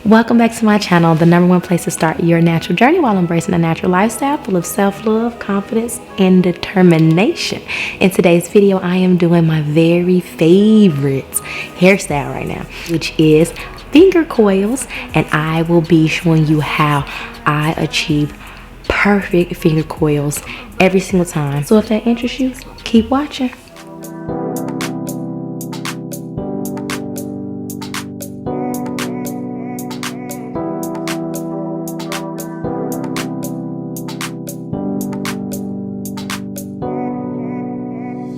Welcome back to my channel, the #1 place to start your natural journey while embracing a natural lifestyle full of self-love, confidence, and determination. In today's video, I am doing my very favorite hairstyle right now, which is finger coils, and I will be showing you how I achieve perfect finger coils every single time. So if that interests you, keep watching.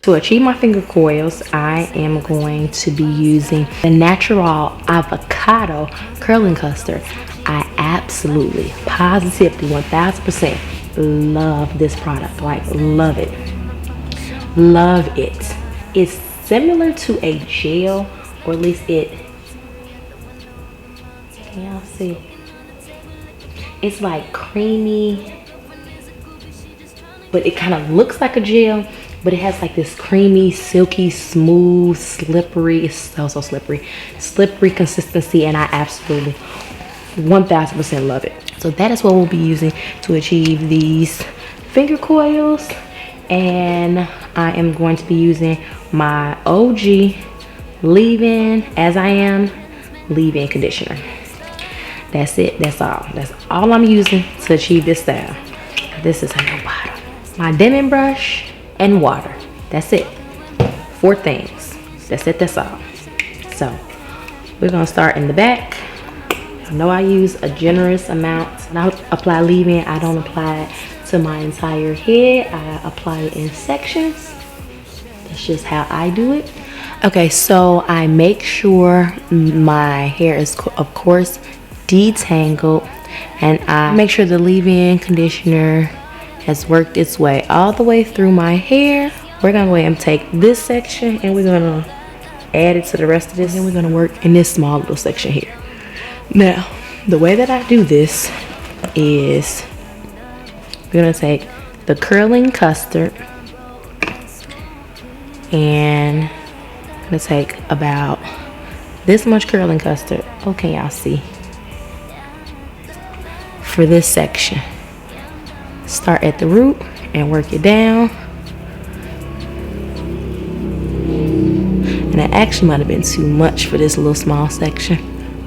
To achieve my finger coils, I am going to be using the NaturAll avocado curling custard. I absolutely, positively, 1000% love this product. Like, love it. Love it. It's similar to a gel, or at least it, can y'all see? It's like creamy, but it kind of looks like a gel. But it has like this creamy, silky, smooth, slippery, it's so slippery consistency, and I absolutely 1000% love it. So that is what we'll be using to achieve these finger coils. And I am going to be using my OG leave-in, as I am, leave-in conditioner. That's it, that's all I'm using to achieve this style. This is my bottom. My dimming brush and water. That's it. 4 things. That's it, that's all. So we're gonna start in the back. I know I use a generous amount. When I apply leave-in, I don't apply it to my entire head. I apply it in sections. That's just how I do it. Okay, so I make sure my hair is, of course, detangled, and I make sure the leave-in conditioner has worked its way all the way through my hair. We're gonna go ahead and take this section and we're gonna add it to the rest of this, and we're gonna work in this small little section here. Now, the way that I do this is we're gonna take the curling custard, and I'm gonna take about this much curling custard. Okay, y'all see, for this section. Start at the root and work it down. And it actually might have been too much for this little small section,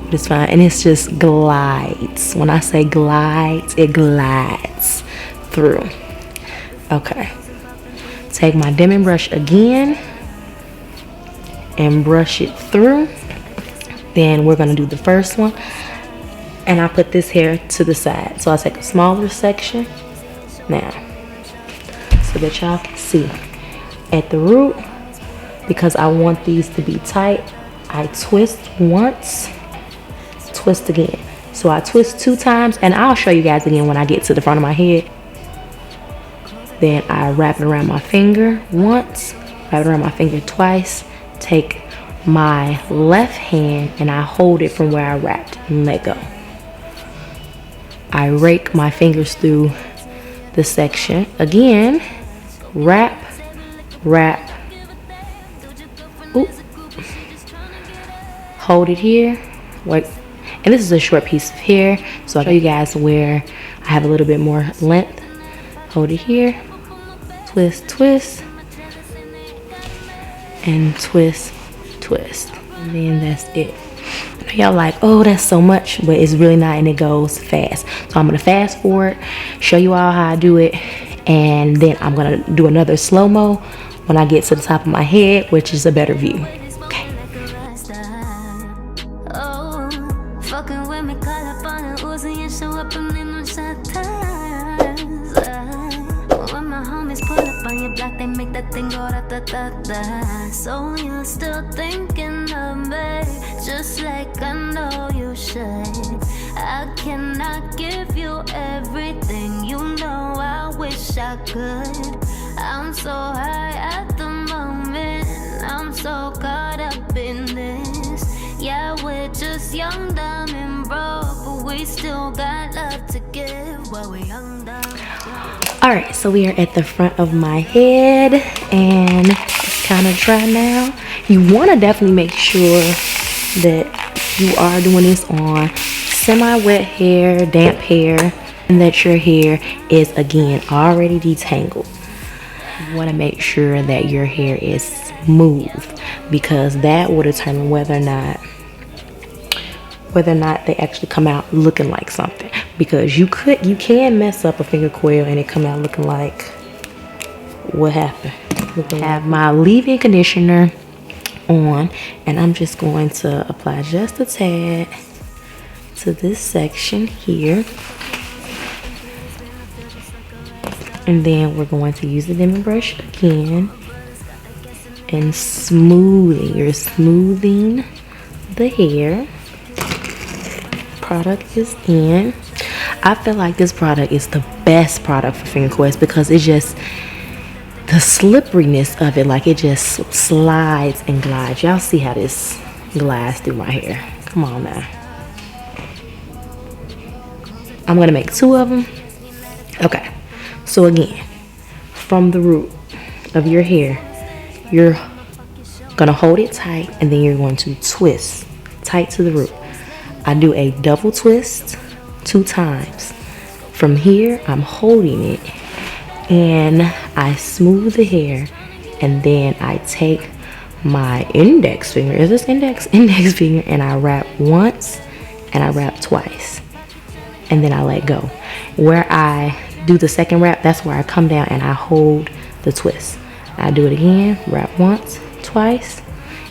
but it's fine. And it's just glides. When I say glides, it glides through. Okay. Take my dimming brush again and brush it through. Then we're gonna do the first one. And I put this hair to the side. So I take a smaller section now, so that y'all can see at the root, because I want these to be tight. I twist once, twist again. So I twist 2 times, and I'll show you guys again when I get to the front of my head. Then I wrap it around my finger once, wrap it around my finger twice, take my left hand and I hold it from where I wrapped and let go. I rake my fingers through the section again, wrap, ooh, hold it here, wait, and this is a short piece of hair, so I'll show you guys where I have a little bit more length. Hold it here, twist, and twist, and then that's it. Y'all like, oh, that's so much, but it's really not, and it goes fast. So I'm gonna fast forward, show you all how I do it, and then I'm gonna do another slow-mo when I get to the top of my head, which is a better view. Okay. They make that thing go da-da-da-da. So you're still thinking of me, just like I know you should. I cannot give you everything, you know I wish I could. I'm so high at the moment, I'm so caught up in this. Yeah, we're just young, dumb, and broke, but we still got love to give while we're young, dumb. Alright, so we are at the front of my head, and it's kind of dry now. You want to definitely make sure that you are doing this on semi-wet hair, damp hair, and that your hair is again already detangled. You want to make sure that your hair is smooth, because that will determine whether or not they actually come out looking like something. Because you can mess up a finger coil and it come out looking like what happened. I have my leave-in conditioner on, and I'm just going to apply just a tad to this section here, and then we're going to use the Demi brush again and smoothing. You're smoothing the hair. Product is in. I feel like this product is the best product for finger coils because it's just the slipperiness of it, like it just slides and glides. Y'all see how this glides through my hair. Come on now. I'm gonna make 2 of them. Okay, so again, from the root of your hair, you're gonna hold it tight and then you're going to twist tight to the root. I do a double twist 2 times. From here, I'm holding it and I smooth the hair, and then I take my index finger, is this index finger, and I wrap once and I wrap twice, and then I let go. Where I do the second wrap, that's where I come down and I hold the twist. I do it again, wrap once, twice,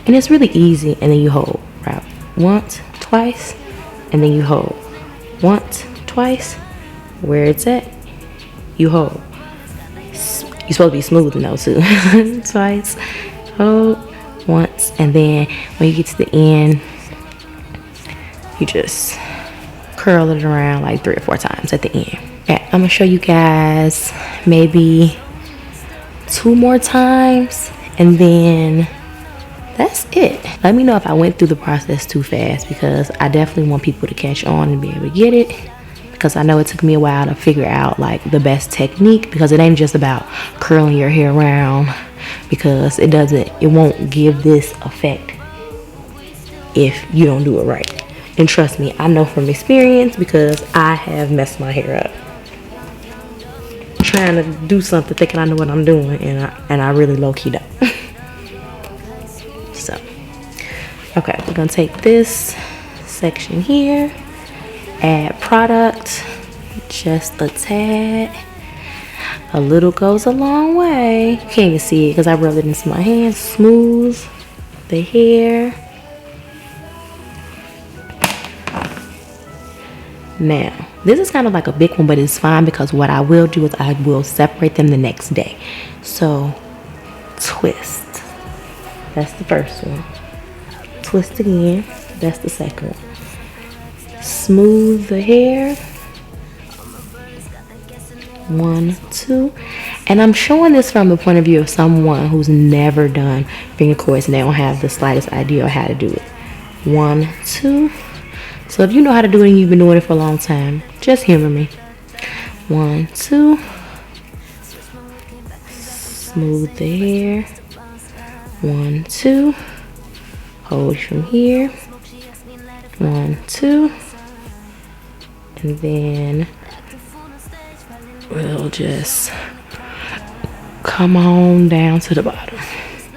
and it's really easy. And then you hold, wrap once, twice, and then you hold once, twice. Where it's at, you hold. You're supposed to be smoothing those too. Twice, hold, once, and then when you get to the end, you just curl it around like 3 or 4 times at the end. Okay, I'm gonna show you guys maybe 2 more times, and then that's it. Let me know if I went through the process too fast, because I definitely want people to catch on and be able to get it, because I know it took me a while to figure out like the best technique, because it ain't just about curling your hair around, because it won't give this effect if you don't do it right. And trust me, I know from experience, because I have messed my hair up trying to do something thinking I know what I'm doing, and I really low-key don't. So okay, we're gonna take this section here, add product just a tad. A little goes a long way. You can't even see it because I rubbed it into my hands. Smooth the hair. Now this is kind of like a big one, but it's fine, because what I will do is I will separate them the next day. So twist, that's the first one. Twist again, that's the second one. Smooth the hair. 1, 2, and I'm showing this from the point of view of someone who's never done finger coils and they don't have the slightest idea of how to do it. 1, 2. So if you know how to do it and you've been doing it for a long time, just humor me. 1, 2. Smooth the hair. 1, 2. Hold from here. 1, 2. And then we'll just come on down to the bottom.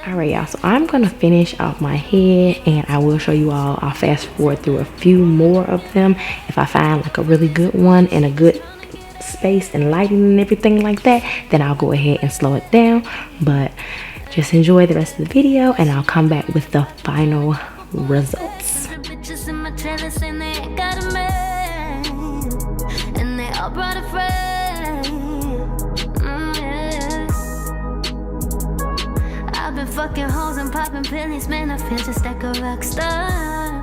Alright y'all, so I'm gonna finish off my head, and I will show you all. I'll fast forward through a few more of them. If I find like a really good one and a good space and lighting and everything like that, then I'll go ahead and slow it down. But just enjoy the rest of the video, and I'll come back with the final results. Brought a friend. Yeah. I've been fucking hoes and popping pillies, man. I feel just like a rock star.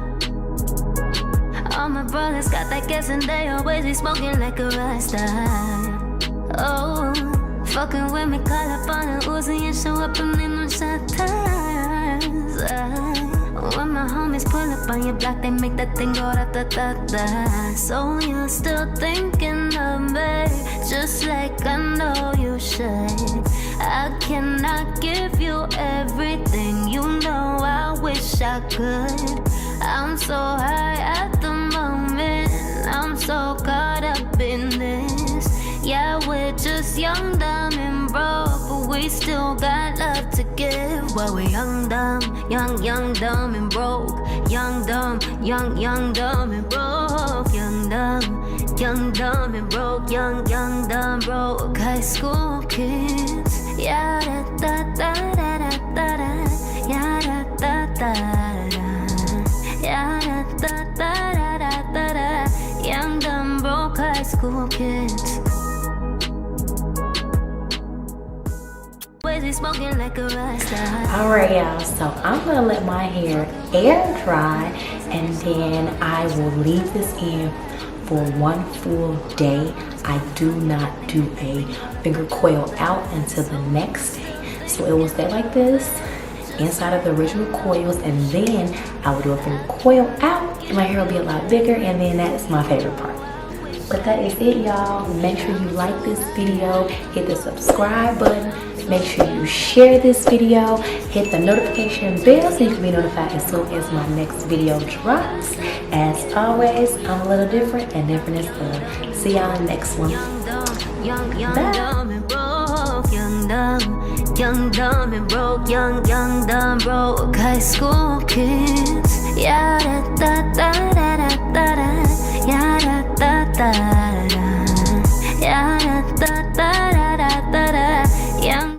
All my brothers got that gas and they always be smoking like a Rockstar. Oh, fucking with me, call up on an Uzi and show up and in them shot times. When my homies pull up on your block, they make that thing go da-da-da-da. So you're still thinking of me, just like I know you should. I cannot give you everything, you know I wish I could. I'm so high at the moment, just young, dumb, and broke, but we still got love to give. While we're young, dumb, young, dumb, and broke. Young, dumb, young, dumb, and broke. Young, dumb, and broke. Young, dumb, broke. High school kids. Yeah, da da da da da da da. Yeah, da da da da. Yeah, da da da da da da. Young, dumb, broke high school kids. Ways we smoking like a Rockstar. Alright y'all, so I'm gonna let my hair air dry and then I will leave this in for 1 full day. I do not do a finger coil out until the next day. So it will stay like this inside of the original coils, and then I will do a finger coil out and my hair will be a lot bigger, and then that's my favorite part. But that is it y'all. Make sure you like this video, hit the subscribe button, make sure you share this video, hit the notification bell so you can be notified as soon as my next video drops. As always, I'm a little different and different is good. See y'all in the next one. Young, dumb, and broke. Young, dumb and broke. Young, dumb, broke. High school kids.